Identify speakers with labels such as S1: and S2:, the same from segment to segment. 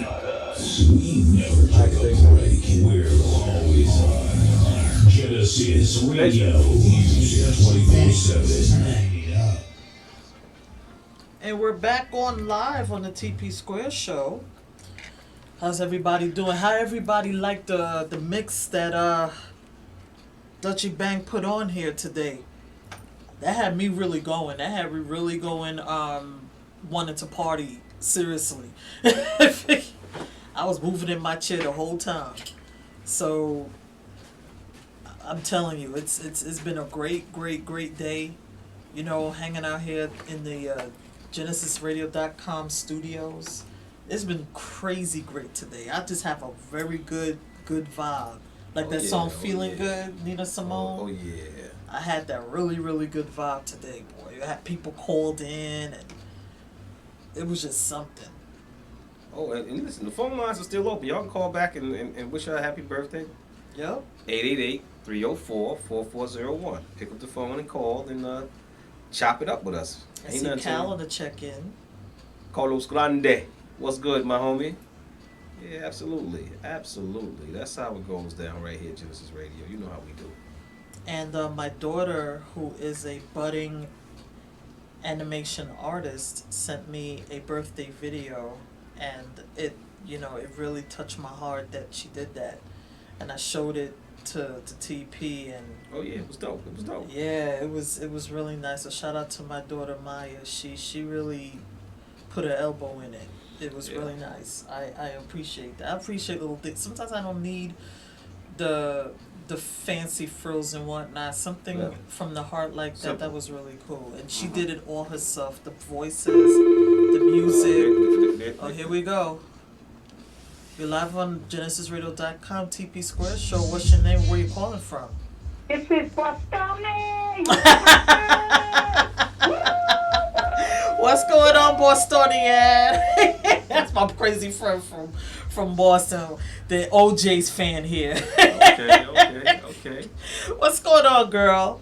S1: not us. We never take a break. We're always on. Genesis Radio. Music 24/7.
S2: And we're back on live on the TP Square show. How's everybody doing? How everybody liked the mix that Dutchy Bang put on here today? That had me really going. That had me really going, wanting to party seriously. I was moving in my chair the whole time. So I'm telling you, it's been a great day. You know, hanging out here in the GenesisRadio.com studios. It's been crazy great today. I just have a very good vibe. Like that song Feeling Good, Nina Simone.
S3: Oh yeah.
S2: I had that really good vibe today, boy. I had people called in and it was just something.
S3: Oh, and listen, the phone lines are still open. Y'all can call back and wish her a happy birthday.
S2: Yep.
S3: 888-304-4401. Pick up the phone and call and chop it up with us.
S2: I see Cal on the check-in.
S3: Carlos Grande. What's good, my homie? Yeah, absolutely. That's how it goes down right here at Genesis Radio. You know how we do.
S2: And my daughter, who is a budding animation artist, sent me a birthday video, and it really touched my heart that she did that, and I showed it to TP, and
S3: oh yeah, it was dope.
S2: Yeah, it was really nice. So shout out to my daughter Maya. She really put her elbow in it. It was really nice. I appreciate that. I appreciate little things. Sometimes I don't need the fancy frills and whatnot. Something from the heart like that. That was really cool. And she did it all herself. The voices, the music. Oh, here we go. You're live on GenesisRadio.com, TP Square Show. What's your name? Where you calling from?
S4: This is Boston.
S2: What's going on, Bostonian? That's my crazy friend from Boston, the OJ's fan here.
S3: Okay.
S2: What's going on, girl?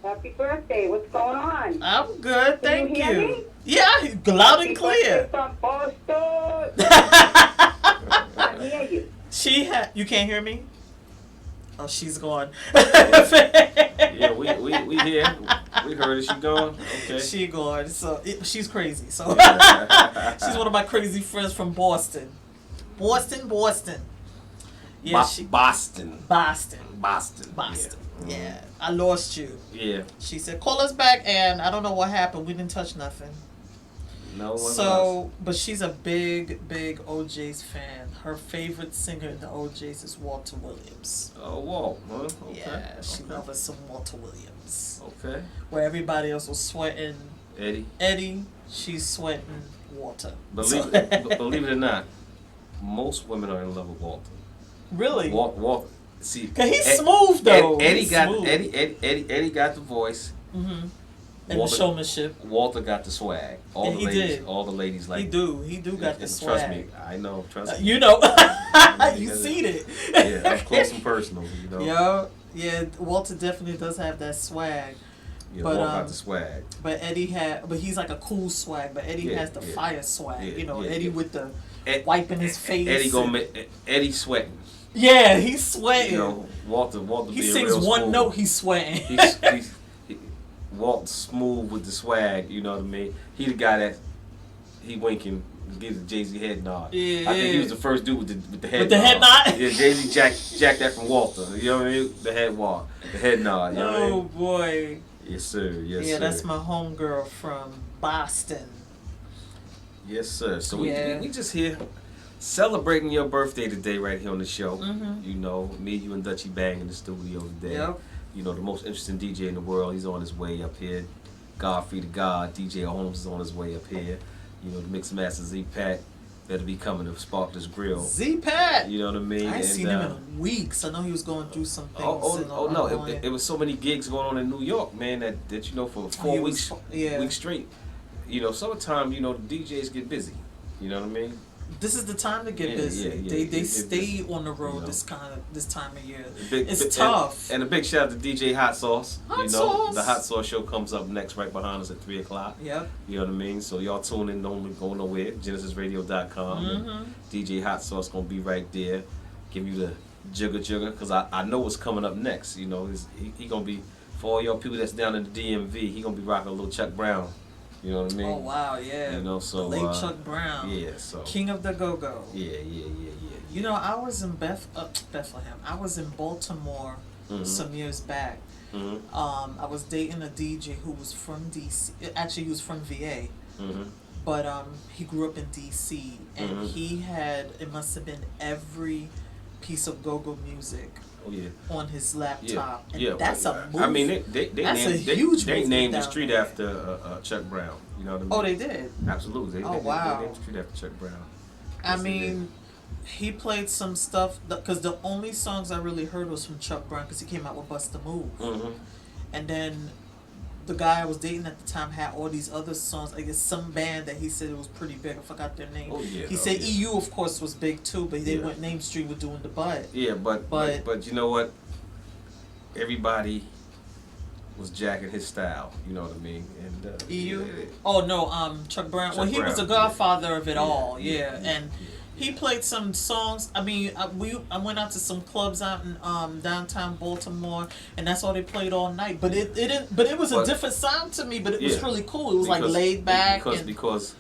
S4: Happy birthday. What's going on?
S2: I'm good, thank
S4: Can you hear me?
S2: Yeah, loud and clear.
S4: From Boston. I hear you.
S2: You can't hear me? Oh, she's gone.
S3: Yeah, we here. We heard it. She gone. Okay.
S2: She gone. So she's crazy. So she's one of my crazy friends from Boston. Boston. Yeah,
S3: Boston.
S2: Yeah. I lost you.
S3: Yeah.
S2: She said, "Call us back," and I don't know what happened. We didn't touch nothing.
S3: No one
S2: So, but she's a big OJ's fan. Her favorite singer in the OJ's is Walter Williams.
S3: Oh, Walt. Huh? Okay.
S2: Yeah, she loves us some Walter Williams.
S3: Okay.
S2: Where everybody else was sweating
S3: Eddie,
S2: she's sweating Walter.
S3: Believe it or not, most women are in love with Walter.
S2: Really?
S3: Walt. See,
S2: cause he's smooth though.
S3: Eddie got the voice.
S2: Mm-hmm. And the showmanship.
S3: Walter got the swag. All the ladies like.
S2: He do got the swag.
S3: Trust me, I know. Trust me.
S2: You know, you seen it.
S3: Yeah, up close and personal. You know.
S2: Yeah. Walter definitely does have that swag.
S3: Yeah,
S2: but
S3: Walt got the swag.
S2: But he's like a cool swag. But Eddie has the fire swag. Eddie with the wiping his face.
S3: Eddie sweating.
S2: Yeah, he's sweating.
S3: Walter.
S2: He sings one note, he's sweating.
S3: Walt's smooth with the swag, you know what I mean? He the guy that he winking, gives the Jay-Z head nod.
S2: Yeah,
S3: I think he was the first dude with the head nod.
S2: With the head nod?
S3: Yeah, Jay-Z jacked that from Walter. You know what I mean? The head nod. You know what I mean?
S2: Boy.
S3: Yes, sir.
S2: Yeah, that's my homegirl from Boston.
S3: Yes, sir. So we just here celebrating your birthday today right here on the show.
S2: Mm-hmm.
S3: You know, me, you, and Dutchy Bang in the studio today.
S2: Yep.
S3: You know, the most interesting DJ in the world. He's on his way up here. Godfrey the God. DJ Holmes is on his way up here. You know, the Mix Master Z-Pat better be coming to Sparkless Grill.
S2: Z-Pat!
S3: You know what I mean?
S2: I ain't seen him in weeks. I know he was going through some things.
S3: No. It was so many gigs going on in New York, man, that you know, for 4 weeks, weeks straight. You know, summertime, you know, the DJs get busy. You know what I mean?
S2: this is the time to get
S3: Yeah,
S2: busy.
S3: yeah, yeah.
S2: They
S3: It-
S2: stay
S3: it-
S2: on the road
S3: you know.
S2: this time of year.
S3: Big-
S2: It's
S3: big-
S2: tough.
S3: And a big shout out to DJ Hot Sauce.
S2: Hot
S3: you know,
S2: Sauce.
S3: the Hot Sauce show comes up next, right behind us at 3:00.
S2: Yep.
S3: You know what I mean? So y'all tune in, don't go nowhere. GenesisRadio.com.
S2: Mm-hmm.
S3: DJ Hot Sauce gonna be right there, give you the jigger, because I know what's coming up next. You know, he gonna be, for all y'all people that's down in the DMV, he gonna be rocking a little Chuck Brown. You know what I mean?
S2: Oh wow, yeah.
S3: You know, so
S2: the late Chuck Brown.
S3: Yeah, so
S2: King of the Go-Go.
S3: yeah.
S2: You know, I was in Bethlehem. I was in Baltimore some years back.
S3: Mm-hmm.
S2: I was dating a DJ who was from DC. Actually, he was from VA.
S3: Mm-hmm.
S2: But he grew up in DC, and he had, it must have been every piece of go-go music
S3: Oh yeah.
S2: on his laptop.
S3: Yeah.
S2: And that's a move.
S3: I mean, they
S2: That's a
S3: named,
S2: huge
S3: they
S2: movement
S3: named the
S2: down
S3: street
S2: there.
S3: after Chuck Brown. You know what I mean?
S2: Oh, they did?
S3: Absolutely.
S2: Oh,
S3: They
S2: wow.
S3: named the street after Chuck Brown.
S2: I
S3: Yes, they
S2: mean, he played some stuff, because the only songs I really heard was from Chuck Brown, because he came out with Bust a Move.
S3: Mm-hmm.
S2: And then the guy I was dating at the time had all these other songs. I guess some band that he said it was pretty big. I forgot their name.
S3: Oh, yeah,
S2: He
S3: no,
S2: said
S3: yeah.
S2: EU, of course, was big too, but they
S3: Yeah.
S2: went mainstream with doing the butt.
S3: Yeah, but you know what? Everybody was jacking his style. You know what I mean? And
S2: EU?
S3: yeah,
S2: Oh no, Chuck Brown.
S3: Chuck
S2: Well, he was
S3: Brown,
S2: the godfather of it
S3: yeah,
S2: all.
S3: yeah,
S2: Yeah,
S3: yeah,
S2: and he played some songs. I mean, I went out to some clubs out in downtown Baltimore, and that's all they played all night. But it didn't. But it was a
S3: But-
S2: different sound to me. But it was
S3: Yeah.
S2: really cool. It was like
S3: Because-
S2: laid back.
S3: Because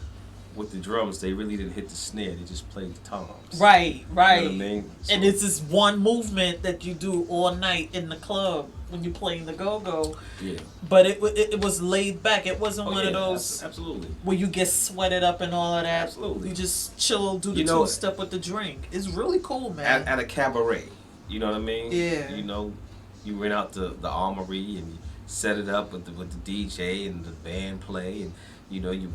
S3: with the drums, they really didn't hit the snare. They just played the toms.
S2: Right, right.
S3: You know what I mean?
S2: And
S3: So-
S2: it's this one movement that you do all night in the club when you're playing the go-go.
S3: Yeah.
S2: But it was laid back. It wasn't one of those
S3: Absolutely.
S2: where you get sweated up and all of that.
S3: Absolutely.
S2: You just chill, do the
S3: You know,
S2: two-step with the drink. It's really cool, man.
S3: At a cabaret, you know what I mean?
S2: Yeah.
S3: You know, you rent out the Armory and you set it up with the DJ and the band play, and you know you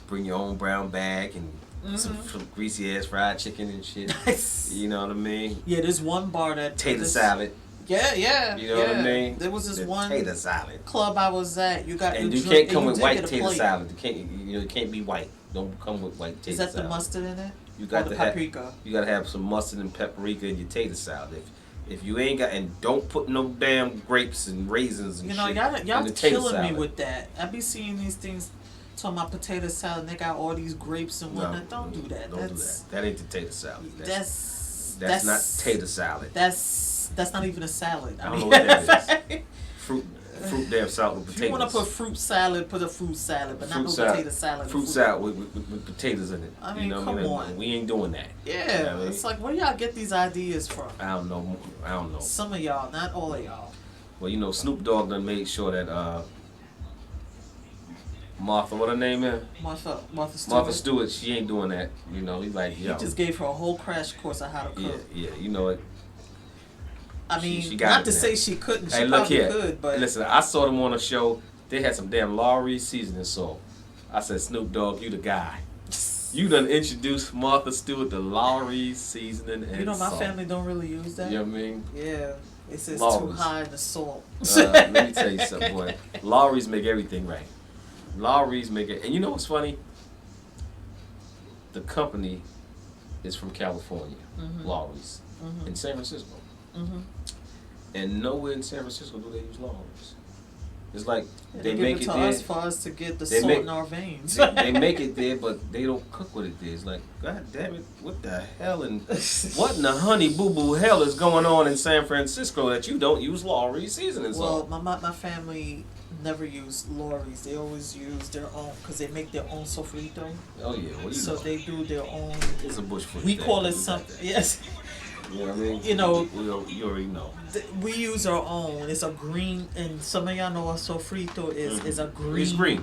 S3: bring your own brown bag and some greasy ass fried chicken and shit.
S2: Nice.
S3: You know what I mean?
S2: Yeah, there's one bar that
S3: Tater
S2: this-
S3: salad.
S2: Yeah, yeah.
S3: You know what I mean?
S2: There was this
S3: The
S2: one
S3: tater salad.
S2: club I was at. You got
S3: And
S2: you
S3: you
S2: drink-
S3: can't come
S2: you
S3: with
S2: did
S3: white
S2: get a
S3: tater
S2: plate.
S3: salad. It can't be white. Don't come with white tater
S2: Is that
S3: salad.
S2: the mustard in it?
S3: You
S2: Or
S3: got
S2: the
S3: to have,
S2: paprika?
S3: you got to have some mustard and paprika in your tater salad. If you ain't got, and don't put no damn grapes and raisins and
S2: You know,
S3: shit
S2: y'all
S3: in the tater
S2: killing
S3: salad.
S2: me with that. I be seeing these things talking about potato salad and they got all these grapes and whatnot. Don't do that.
S3: Don't do that. That ain't the tater salad.
S2: That's
S3: Not tater salad.
S2: That's not even a salad.
S3: I don't know what that is. Fruit damn salad with
S2: If
S3: potatoes.
S2: you want to put fruit salad, put a fruit salad, but not no
S3: salad.
S2: potato salad.
S3: Fruit salad with potatoes in it.
S2: I mean,
S3: you know what
S2: come
S3: I mean?
S2: on.
S3: We ain't doing that.
S2: Yeah,
S3: You know what I mean?
S2: it's like where y'all get these ideas from?
S3: I don't know.
S2: Some of y'all, not all of y'all.
S3: Well, you know, Snoop Dogg done made sure that Martha, what her name is?
S2: Martha Stewart.
S3: Martha Stewart, she ain't doing that. You know, he's like,
S2: He
S3: yo.
S2: just gave her a whole crash course on how to cook.
S3: Yeah, you know it.
S2: I mean,
S3: she got
S2: not
S3: it
S2: to
S3: now.
S2: say she couldn't. She
S3: Hey, look
S2: probably
S3: here.
S2: could, but
S3: Listen, I saw them on a show. They had some damn Lowry seasoning salt. I said, Snoop Dogg, you the guy. You done introduced Martha Stewart to Lowry seasoning and
S2: you know my
S3: salt.
S2: family don't really use that.
S3: You know what I mean?
S2: Yeah, it says too
S3: Lawry's.
S2: high in the salt.
S3: Let me tell you something, boy. Lowry's make everything right. Lowry's make it. And you know what's funny? The company is from California, Lowry's, in San Francisco.
S2: Mhm.
S3: And nowhere in San Francisco do they use Lowry's. It's like
S2: Yeah,
S3: they
S2: give
S3: make
S2: it
S3: it
S2: to
S3: there.
S2: us for us to get the
S3: They
S2: salt
S3: make-
S2: in our veins.
S3: They make it there, but they don't cook with it there. It's like, God damn it, what the hell and what in the honey boo boo hell is going on in San Francisco that you don't use Lowry's seasoning
S2: Well,
S3: salt?
S2: my family never used Lawry's. They always use their own because they make their own sofrito.
S3: Oh yeah, well you
S2: So
S3: know,
S2: they do their own.
S3: it's a bushfoot.
S2: We
S3: thing.
S2: call it
S3: got
S2: something.
S3: that.
S2: Yes,
S3: You know what I mean?
S2: You know-
S3: you already know.
S2: we use our own. It's a green, and some of y'all know what sofrito is a green.
S3: It's green.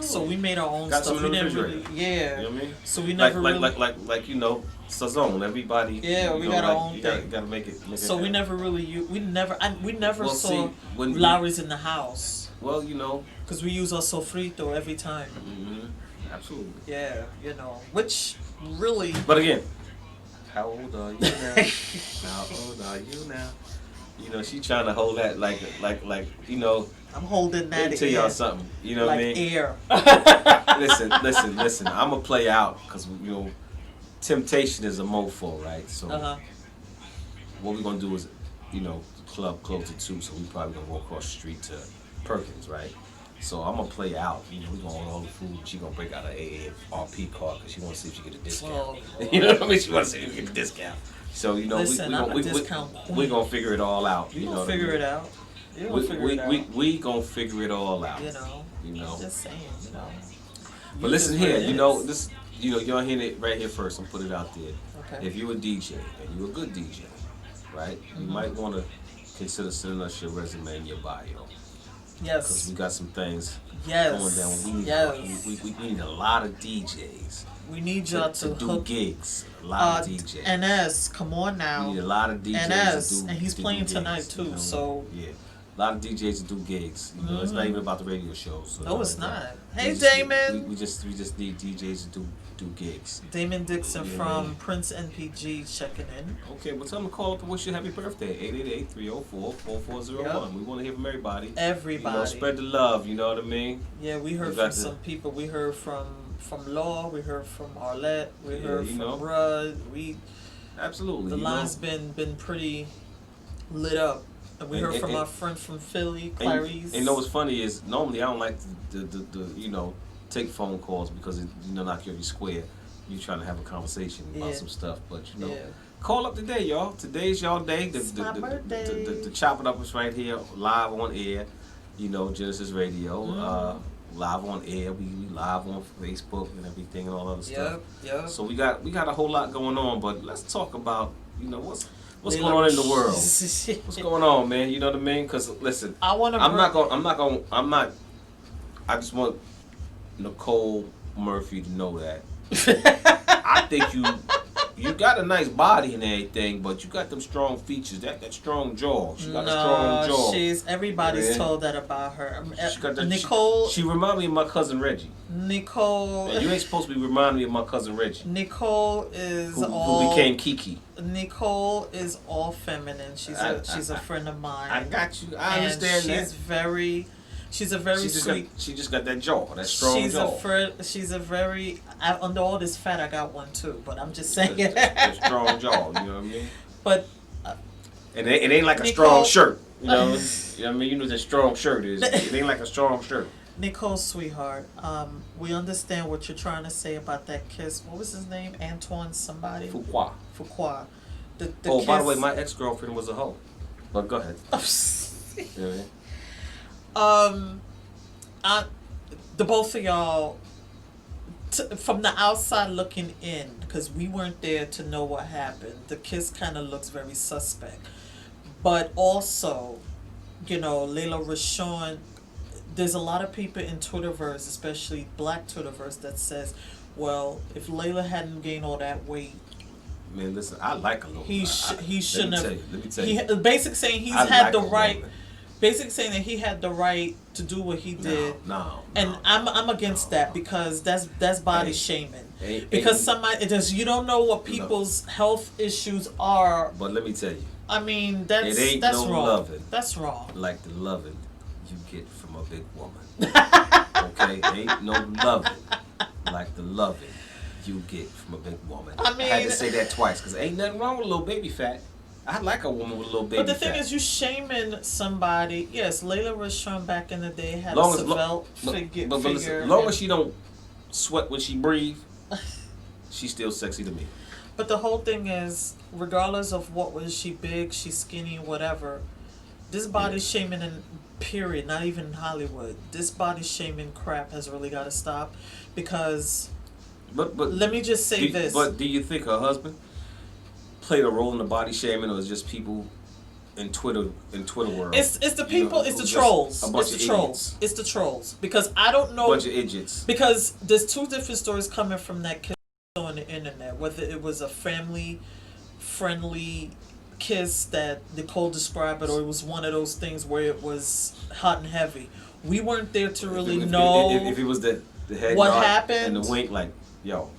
S2: So we made our own
S3: Got
S2: stuff.
S3: some in
S2: We
S3: the
S2: never really,
S3: refrigerator.
S2: yeah.
S3: You know what I mean?
S2: So we
S3: Like
S2: never
S3: like,
S2: really.
S3: like you know, Sazon. Everybody.
S2: Yeah,
S3: you
S2: we
S3: know,
S2: got our
S3: like,
S2: own
S3: you
S2: thing.
S3: Gotta make it. Make
S2: So
S3: it
S2: we
S3: happen.
S2: never really we never
S3: Well,
S2: saw
S3: see, when you-
S2: Lawry's in the house
S3: Well, you know.
S2: because we use our sofrito every time.
S3: Absolutely.
S2: Yeah, which really.
S3: But again, how old are you now? How old are you now? You know, she trying to hold that like you know.
S2: I'm holding
S3: Let
S2: that
S3: me tell y'all something. You know
S2: like
S3: what I mean?
S2: air.
S3: Listen. I'm gonna play out because you know Temptation is a mofo, right? So
S2: Uh-huh.
S3: what we're gonna do is, the club closed at 2, so we probably gonna walk across the street to Perkins, right? So I'm gonna play out. We gonna order all the food. She gonna break out an AARP card because she wanna see if she get a discount.
S2: Oh,
S3: You know what I mean? She wanna see if she get a discount. So
S2: Listen, I'm a
S3: we
S2: discount
S3: we gonna figure it all out.
S2: You
S3: know
S2: gonna
S3: what I
S2: figure
S3: mean?
S2: it out. You gonna figure it out.
S3: We gonna figure it all out.
S2: You know. Just saying,
S3: But listen here, this, y'all hear it right here first. I'm putting it out there.
S2: Okay.
S3: If you're a DJ and you're a good DJ, right, you might want to consider sending us your resume and your bio. Because
S2: Yes.
S3: we got some things
S2: Yes.
S3: going down. We need,
S2: Yes.
S3: we need a lot of DJs
S2: We need y'all
S3: to do
S2: hook.
S3: gigs. A lot of DJs.
S2: NS, come on
S3: We
S2: now.
S3: need a lot of DJs
S2: NS,
S3: to do.
S2: and he's
S3: to do
S2: playing
S3: gigs,
S2: tonight too. So
S3: yeah, a lot of DJs to do gigs. It's not even about the radio shows. So
S2: no, it's not.
S3: we
S2: Hey,
S3: just-
S2: Damon.
S3: We just need DJs to do gigs.
S2: Damon Dixon
S3: Yeah.
S2: from Prince NPG checking in.
S3: Okay, well, tell them to call up and wish you a happy birthday. 888-304-4401.
S2: Yep.
S3: We want to hear from everybody.
S2: Everybody.
S3: Spread the love, you know what I mean?
S2: Yeah, we heard
S3: We
S2: from
S3: got
S2: some people. We heard from Law. We heard from Arlette. We
S3: Yeah,
S2: heard
S3: you
S2: from
S3: know.
S2: Rud.
S3: Absolutely.
S2: The line's been pretty lit up. And we
S3: And-
S2: heard
S3: and-
S2: from
S3: and-
S2: our friend from Philly,
S3: And
S2: Clarice.
S3: you know what's funny is normally I don't like the take phone calls because it knock you off your square. You trying to have a conversation about
S2: Yeah.
S3: some stuff, but
S2: Yeah.
S3: call up today, y'all. Today's y'all day.
S2: It's my birthday.
S3: The Chop It Up is right here, live on air. Genesis Radio, live on air. We live on Facebook and everything and all other stuff.
S2: Yep.
S3: So we got a whole lot going on, but let's talk about what's
S2: They
S3: going on in the
S2: look-
S3: world. What's going on, man? You know what I mean? Because listen,
S2: I want to.
S3: I just want Nicole Murphy to know that. I think you got a nice body and everything, but you got them strong features, that strong jaw. She got a strong jaw.
S2: Everybody's
S3: Yeah.
S2: told that about her.
S3: She got that,
S2: Nicole.
S3: She remind me of my cousin Reggie.
S2: Nicole.
S3: And you ain't supposed to be reminding me of my cousin Reggie,
S2: Nicole is
S3: who
S2: all.
S3: became Kiki.
S2: Nicole is all feminine. She's a friend of mine.
S3: I got you. I
S2: and
S3: understand
S2: she's
S3: that.
S2: She's a very sweet.
S3: She just got that jaw, that strong jaw.
S2: She's a very. Under all this fat, I got one too. But I'm just saying.
S3: That strong jaw. You know what I mean?
S2: But.
S3: And it ain't like a strong shirt. You know what I mean? You know what a strong shirt is. It ain't like a strong shirt.
S2: Nicole, sweetheart, we understand what you're trying to say about that kiss. What was his name? Antoine somebody?
S3: Fuqua.
S2: The
S3: Oh,
S2: kiss.
S3: by the way, my ex-girlfriend was a hoe. But go ahead. You know what I mean?
S2: The both of y'all, from the outside looking in, because we weren't there to know what happened, the kiss kind of looks very suspect. But also, Layla Rashawn, there's a lot of people in Twitterverse, especially black Twitterverse, that says, well, if Layla hadn't gained all that weight,
S3: Man, listen, I like a little.
S2: he shouldn't have.
S3: Let me tell you.
S2: Basically saying he's
S3: I
S2: had
S3: like
S2: the
S3: a
S2: right.
S3: woman.
S2: Basically saying that he had the right to do what he did.
S3: No.
S2: And I'm against that because that's body shaming. Because somebody you don't know what people's health issues are.
S3: But let me tell you.
S2: I mean
S3: It ain't
S2: that's
S3: no
S2: wrong.
S3: loving.
S2: That's wrong.
S3: Like the loving you get from a big woman. Okay? Ain't no loving like the loving you get from a big woman.
S2: I mean,
S3: I had to say that twice because ain't nothing wrong with a little baby fat. I like a woman with a little baby fat.
S2: But the thing is, you shaming somebody. Yes, Layla Rashawn back in the day had
S3: long
S2: a
S3: as,
S2: svelte
S3: figure.
S2: figure.
S3: Long as she don't sweat when she breathe, she's still sexy to me.
S2: But the whole thing is, regardless of what was she big, she skinny, whatever, this body shaming in period, not even in Hollywood, this body shaming crap has really got to stop because
S3: But
S2: let me just say this.
S3: But do you think her husband played a role in the body shaming, or is just people in Twitter world?
S2: It's the people, it's the trolls.
S3: A bunch
S2: It's
S3: of
S2: the trolls.
S3: idiots.
S2: It's the trolls. Because I don't know.
S3: Bunch of idiots.
S2: Because there's two different stories coming from that kiss on the internet. Whether it was a family friendly kiss that Nicole described it, or it was one of those things where it was hot and heavy. We weren't there to really know
S3: if it was the head
S2: what
S3: nod
S2: happened
S3: and the wink, like, yo.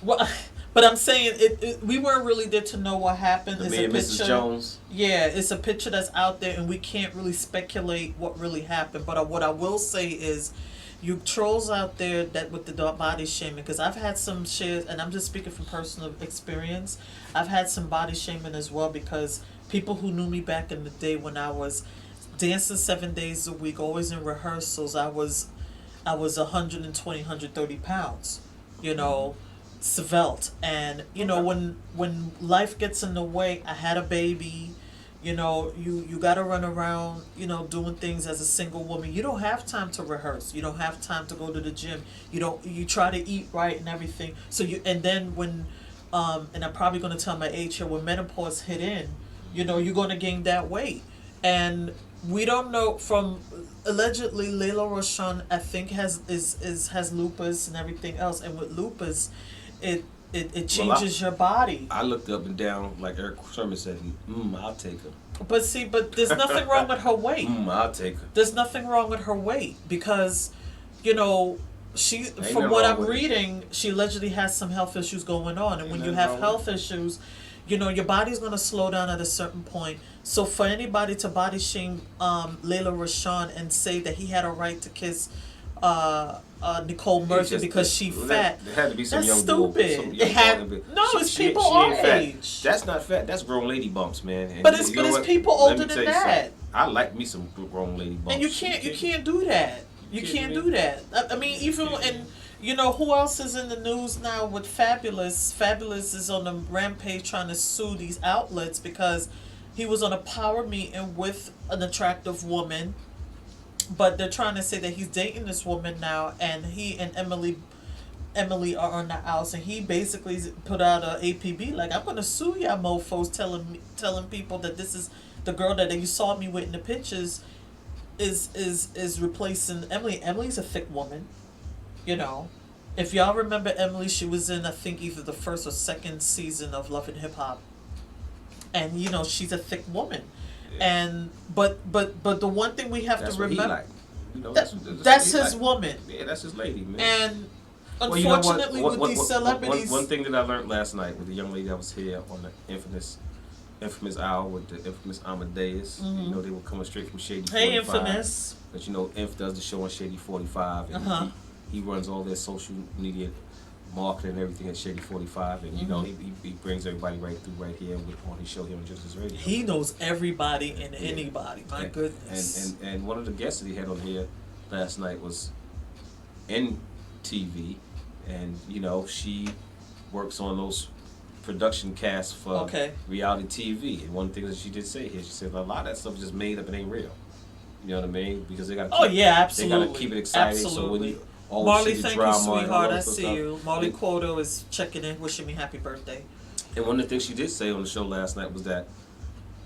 S2: Well, but I'm saying we weren't really there to know what happened. It's
S3: Me
S2: a
S3: and
S2: picture.
S3: Mrs. Jones.
S2: Yeah, it's a picture that's out there, and we can't really speculate what really happened. But what I will say is, you trolls out there that with the body shaming, because I've had some shares, and I'm just speaking from personal experience. I've had some body shaming as well, because people who knew me back in the day when I was dancing 7 days a week, always in rehearsals, I was 120, 130 pounds, you know, svelte. And, you know, when life gets in the way, I had a baby, you know, you got to run around, you know, doing things as a single woman. You don't have time to rehearse. You don't have time to go to the gym. You try to eat right and everything. So and then when, and I'm probably going to tell my age here, when menopause hit in, you know, you're going to gain that weight. And we don't know, from allegedly Layla Roshan, I think has lupus and everything else. And with lupus, it changes your body.
S3: I looked up and down, like Eric Sherman said, I'll take her.
S2: But there's nothing wrong with her weight.
S3: I'll take her.
S2: There's nothing wrong with her weight, because, you know, from what I'm reading, she allegedly has some health issues going on. And when you have health issues, you know, your body's going to slow down at a certain point. So for anybody to body shame Layla Rashawn and say that he had a right to kiss Nicole Murphy because she fat,
S3: there had to be some
S2: that's
S3: young
S2: stupid.
S3: Dude,
S2: It's people our age.
S3: That's not fat. That's grown lady bumps, man. And
S2: but it's people older than that.
S3: I like me some grown lady bumps.
S2: And you can't do that. You can't do that. I mean, even and you know who else is in the news now with Fabulous? Fabulous is on the rampage trying to sue these outlets because he was on a power meeting with an attractive woman, but they're trying to say that he's dating this woman now, and he and Emily are on the outs, and he basically put out a APB like, I'm gonna sue y'all mofos, telling people that this is the girl that you saw me with in the pictures is replacing Emily. Emily's a thick woman, you know. If y'all remember Emily, she was in, I think, either the first or second season of Love and Hip Hop, and you know she's a thick woman. Yeah. And but the one thing we have to remember,
S3: you know,
S2: that's his woman.
S3: Yeah, that's his lady, man.
S2: And unfortunately, with these celebrities,
S3: one thing that I learned last night with the young lady that was here on the infamous hour with the infamous Amadeus.
S2: Mm-hmm.
S3: You know, they were coming straight from Shady 45.
S2: Hey, infamous.
S3: But you know, Inf does the show on Shady 45, and he runs all their social media marketing and everything at Shady 45, and you know he brings everybody right through right here on his show here on Justice Radio.
S2: He knows everybody and anybody. My goodness.
S3: And one of the guests that he had on here last night was in TV, and you know she works on those production casts for reality TV. And one thing that she did say here, she said a lot of that stuff is just made up and ain't real. You know what I mean? Because they got
S2: absolutely.
S3: They got to keep it exciting.
S2: Absolutely.
S3: So when you
S2: Marley, thank you, sweetheart. I see
S3: stuff.
S2: you. Marley Quoto is checking in, wishing me happy birthday.
S3: And one of the things she did say on the show last night was that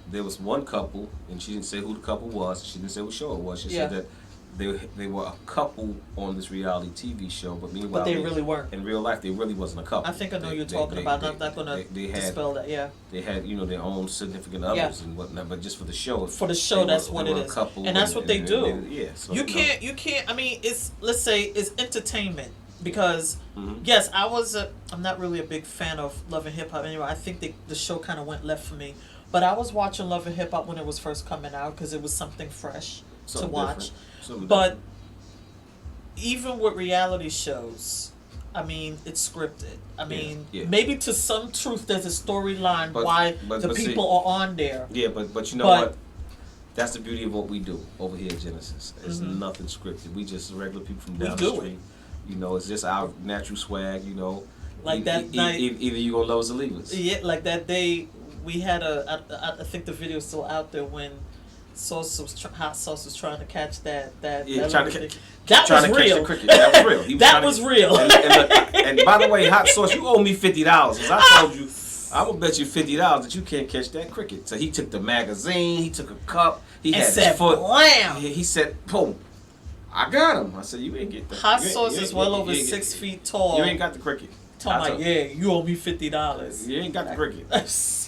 S3: there was one couple, and she didn't say who the couple was. She didn't say what show it was. She said that they were a couple on this reality TV show, but meanwhile,
S2: they really weren't.
S3: In real life, they really wasn't a couple.
S2: I think I know you're talking about. I'm not going to dispel that. Yeah.
S3: They had, you know, their own significant others and whatnot, but just for the show.
S2: For the show, that's what it is. And that's what they do.
S3: So,
S2: you can't. I mean, let's say it's entertainment. Because yes, I'm not really a big fan of Love and Hip Hop anyway. I think the show kind of went left for me. But I was watching Love and Hip Hop when it was first coming out because it was something fresh to watch. But even with reality shows, I mean, it's scripted. I mean, maybe to some truth there's a storyline why the people are on there.
S3: Yeah, but you know what? That's the beauty of what we do over here at Genesis. It's nothing scripted. We just regular people from down the street. You know, it's just our natural swag, you know.
S2: Like that night.
S3: Either you gonna love us or leave us.
S2: Yeah, like that day we had I think the video's still out there when Hot Sauce was trying to catch that
S3: that
S2: was real.
S3: Catch the cricket. That was real.
S2: That was real.
S3: And by the way, Hot Sauce, you owe me $50. Cause I told you, I will bet you $50 that you can't catch that cricket. So he took the magazine, he took a cup, he had his foot.
S2: Blam.
S3: He said, boom. I got him. I said, you ain't get the
S2: Hot Sauce is well over 6 feet tall.
S3: You ain't got the cricket.
S2: You owe me $50.
S3: You ain't got the cricket.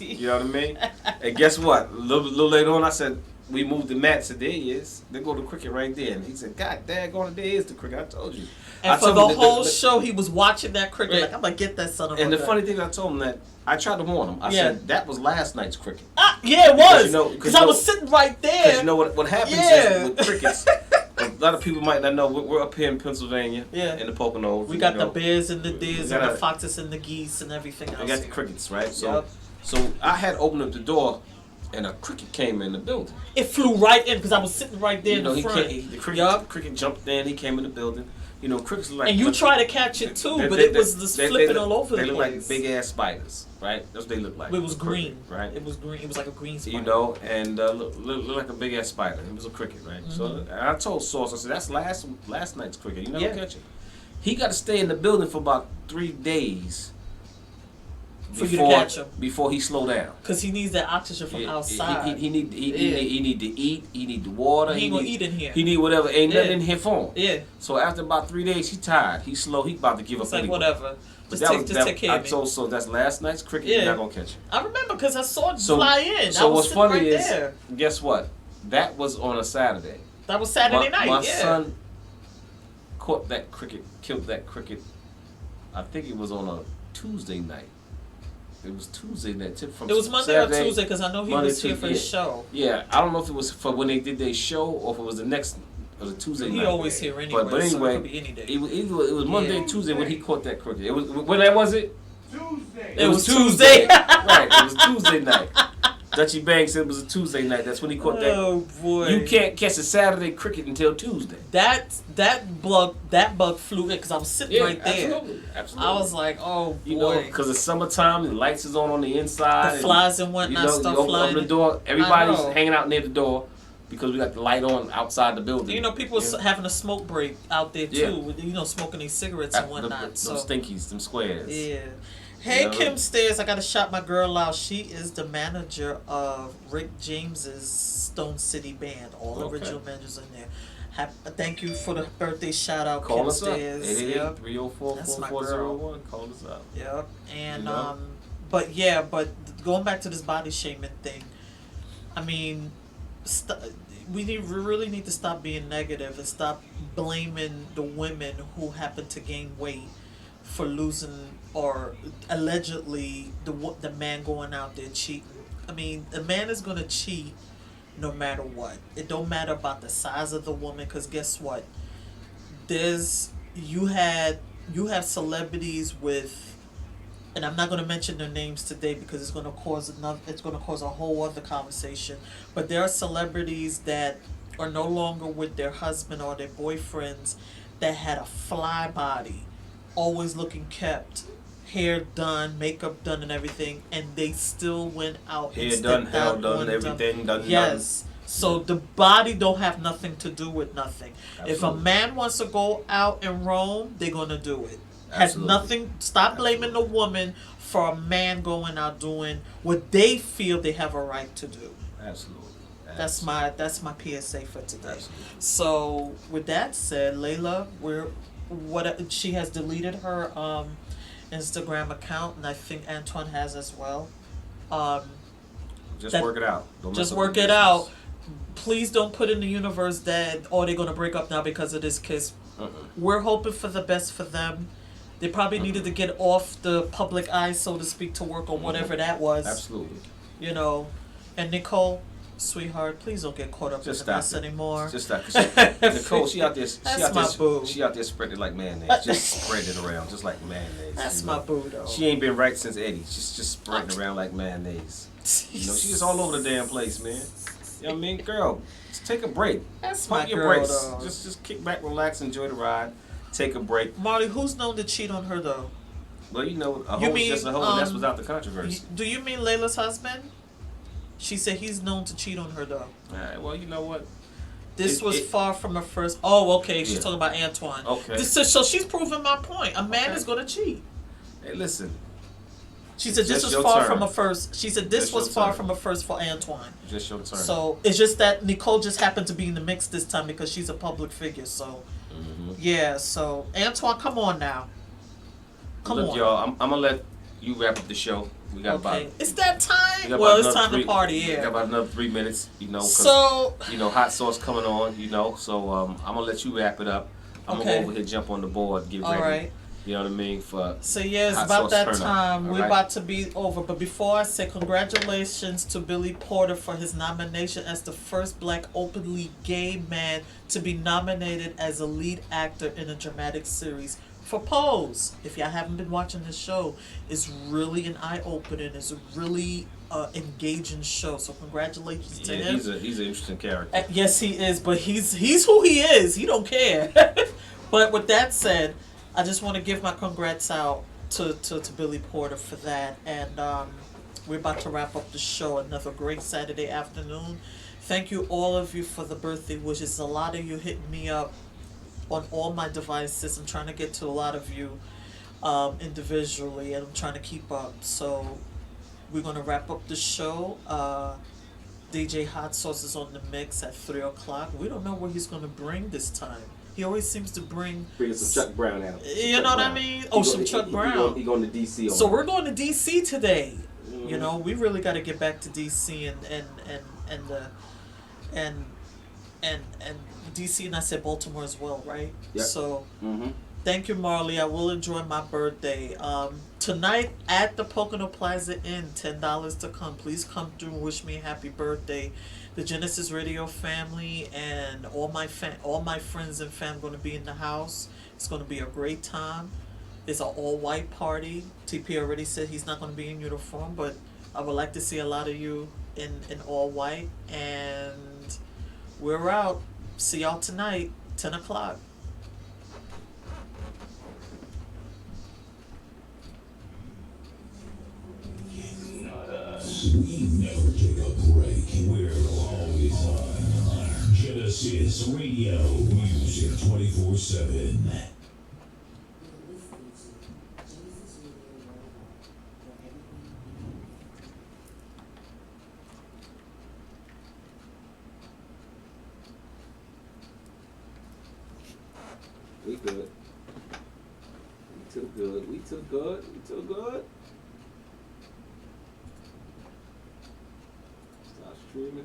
S3: You know what I mean? And guess what? A little later on, I said, we moved the mat, so there he is. There go the cricket right there. And he said, God daggone, there is the cricket. I told you.
S2: And for the whole show, he was watching that cricket like, I'm going to get that son of a gun.
S3: And the funny thing, I told him that, I tried to warn him. I said, that was last night's cricket.
S2: Yeah, it was. Because I was sitting right there.
S3: Because you know what happens is with crickets, a lot of people might not know, we're up here in Pennsylvania,
S2: Yeah.
S3: in the Poconos.
S2: We got
S3: you know.
S2: the bears and the deers
S3: We
S2: and
S3: got
S2: the
S3: a-
S2: foxes and the geese and everything else.
S3: We got the
S2: here.
S3: crickets, right?
S2: Yep.
S3: So I had opened up the door, and a cricket came in the building.
S2: It flew right in because I was sitting right there
S3: You know,
S2: in the front.
S3: the cricket,
S2: Yup.
S3: cricket jumped in. He came in the building. You know, crickets are like.
S2: And you try to catch it too, but it was just flipping all over the
S3: They look
S2: place.
S3: like big ass spiders, right? That's what they look like.
S2: It was green,
S3: right?
S2: It was green. It was like a green spider.
S3: You know, and look like a big ass spider. It was a cricket, right? So and I told Sauce, I said, that's last night's cricket. You never
S2: Yeah.
S3: catch it. He got to stay in the building for about 3 days
S2: For you to catch him.
S3: before he slow down.
S2: Because he needs that oxygen from outside.
S3: He need to eat. He need the water.
S2: He ain't gonna eat in here.
S3: He need whatever. Ain't nothing
S2: Yeah.
S3: in here for him.
S2: Yeah.
S3: So after about 3 days, he tired. He slow. He about to give
S2: It's
S3: up
S2: like,
S3: anyway.
S2: whatever.
S3: But
S2: Just take care of me.
S3: So that's last night's cricket.
S2: Yeah.
S3: You're not gonna catch it.
S2: I remember because I saw it
S3: So-
S2: fly in.
S3: So
S2: I was
S3: what's
S2: sitting
S3: funny
S2: right
S3: is,
S2: there.
S3: guess what? That was on a Saturday.
S2: That was Saturday night.
S3: My
S2: yeah.
S3: son caught that cricket, killed that cricket. I think it was on a Tuesday night. It was Tuesday night. From
S2: It was Monday
S3: Saturday,
S2: or Tuesday because I know he
S3: Monday,
S2: was here for his
S3: Tuesday.
S2: show.
S3: Yeah, I don't know if it was for when they did their show or if it was the next. It was a Tuesday night.
S2: He always here anyway,
S3: But
S2: so
S3: anyway,
S2: it could be any day.
S3: it was Monday,
S2: Yeah.
S3: Tuesday when he caught that cricket. It was when that was it.
S1: Tuesday.
S2: It was Tuesday.
S3: Right, it was Tuesday night. Dutchy Bang said it was a Tuesday night. That's when he caught that.
S2: Oh boy!
S3: You can't catch a Saturday cricket until Tuesday.
S2: That bug flew in because I was sitting right there.
S3: Absolutely.
S2: I was like, oh boy!
S3: You know, because it's summertime, the lights is on the inside.
S2: The flies and whatnot,
S3: you know,
S2: stuff
S3: you open
S2: flying.
S3: the door, everybody's
S2: know.
S3: hanging out near the door because we got the light on outside the building.
S2: You know, people
S3: Yeah.
S2: having a smoke break out there too.
S3: Yeah.
S2: With, you know, smoking these cigarettes and whatnot.
S3: Them
S2: So
S3: stinkies, them squares.
S2: yeah. Hey,
S3: You know?
S2: Kim Stairs, I gotta shout my girl out. She is the manager of Rick James's Stone City Band. All
S3: Okay.
S2: original managers in there. Thank you for the birthday shout out,
S3: Call
S2: Kim
S3: us up.
S2: Stairs. Yep.
S3: 888-304-4401. Call us up.
S2: Yep. And
S3: You know?
S2: but going back to this body shaming thing, I mean, we really need to stop being negative and stop blaming the women who happen to gain weight for losing or allegedly the man going out there cheating. I mean, the man is gonna cheat no matter what. It don't matter about the size of the woman, because guess what? You have celebrities with, and I'm not going to mention their names today because it's going to cause a whole other conversation. But there are celebrities that are no longer with their husband or their boyfriends that had a fly body, always looking kept, hair done, makeup done, and everything, and they still went out and
S3: Hair done,
S2: stepped
S3: hair
S2: out
S3: done,
S2: on
S3: everything done.
S2: Yes. So the body don't have nothing to do with nothing. If a
S3: Absolutely.
S2: man wants to go out and roam, they're gonna do it. Has
S3: Absolutely.
S2: nothing. Stop blaming the woman for a man going out doing what they feel they have a right to do.
S3: Absolutely.
S2: That's my PSA for today.
S3: Absolutely.
S2: So with that said, Layla, she has deleted her Instagram account, and I think Antoine has as well.
S3: Just work it out. Don't mess
S2: Just
S3: up
S2: work
S3: the
S2: it
S3: business.
S2: out. Please don't put in the universe that they're gonna break up now because of this kiss. We're hoping for the best for them. They probably needed to get off the public eye, so to speak, to work or whatever that was.
S3: Absolutely.
S2: You know, and Nicole, sweetheart, please don't get caught up
S3: Just
S2: in the mess
S3: stop it.
S2: anymore.
S3: Just stop. 'Cause Nicole, she out there.
S2: That's my boo.
S3: She out there spreading it like mayonnaise. Just spread it around, just like mayonnaise.
S2: That's
S3: you
S2: my
S3: know?
S2: boo though.
S3: She ain't been right since Eddie. She's just spreading around like mayonnaise. You know, she's just all over the damn place, man. You know what I mean? Girl, just take a break.
S2: That's
S3: Pump
S2: my
S3: your
S2: girl,
S3: brakes.
S2: though.
S3: Just kick back, relax, enjoy the ride. Take a break.
S2: Marley, who's known to cheat on her though?
S3: Well, you know, a
S2: You
S3: hoe is
S2: mean,
S3: just a hoe, and that's without the controversy.
S2: Do you mean Layla's husband? She said he's known to cheat on her though.
S3: Alright, well, you know what?
S2: This was
S3: it-
S2: far from her first. Oh, okay. She's
S3: Yeah.
S2: talking about Antoine.
S3: Okay.
S2: So she's proving my point. A man
S3: Okay.
S2: is going to cheat.
S3: Hey, listen.
S2: She said this
S3: Just
S2: was
S3: your
S2: far
S3: turn.
S2: from a first. She said this
S3: Just
S2: was
S3: your
S2: far
S3: turn.
S2: from a first for Antoine.
S3: Just your turn.
S2: So it's just that Nicole just happened to be in the mix this time because she's a public figure. So yeah. So Antoine, come on now. Come
S3: Look,
S2: on.
S3: y'all, I'm gonna let you wrap up the show. We got
S2: Okay.
S3: about.
S2: It's that
S3: we
S2: time.
S3: got
S2: Well,
S3: about
S2: it's
S3: another
S2: time to party.
S3: We got
S2: Yeah.
S3: about another 3 minutes, you know. 'Cause,
S2: So
S3: you know, hot sauce coming on, you know. So I'm gonna let you wrap it up. I'm
S2: Okay.
S3: gonna go over here, jump on the board, get
S2: all
S3: ready.
S2: right.
S3: You know what I mean? For
S2: So yeah, it's
S3: hot
S2: about
S3: sauce
S2: that
S3: turn up,
S2: time.
S3: all
S2: We're
S3: right?
S2: about to be over. But before I say congratulations to Billy Porter for his nomination as the first black openly gay man to be nominated as a lead actor in a dramatic series for Pose. If y'all haven't been watching this show, it's really an eye opening. It's a really engaging show. So congratulations to
S3: Yeah,
S2: him.
S3: he's an interesting character.
S2: Yes, he is, but he's who he is. He don't care. But with that said, I just want to give my congrats out to Billy Porter for that, and we're about to wrap up the show. Another great Saturday afternoon. Thank you all of you for the birthday wishes. A lot of you hitting me up on all my devices. I'm trying to get to a lot of you individually, and I'm trying to keep up. So we're gonna wrap up the show. DJ Hot Sauce is on the mix at 3 o'clock. We don't know what he's gonna bring this time. He always seems to bring.
S3: Bringing some Chuck Brown out.
S2: You know what I mean? Oh, some Chuck Brown.
S3: He going to DC.
S2: So we're going to DC today.
S3: Mm-hmm.
S2: You know, we really got to get back to DC and the and DC, and I said Baltimore as well, right?
S3: Yep.
S2: So.
S3: Mm-hmm.
S2: Thank you, Marley. I will enjoy my birthday. Tonight at the Pocono Plaza Inn, $10 to come. Please come through and wish me a happy birthday. The Genesis Radio family and all my friends and fam going to be in the house. It's going to be a great time. It's an all-white party. TP already said he's not going to be in uniform, but I would like to see a lot of you in all white. And we're out. See y'all tonight, 10 o'clock.
S1: We never take a break. We're always on. Genesis Radio, music 24/7.
S3: We good. We too good. We too good. We too good. Start streaming.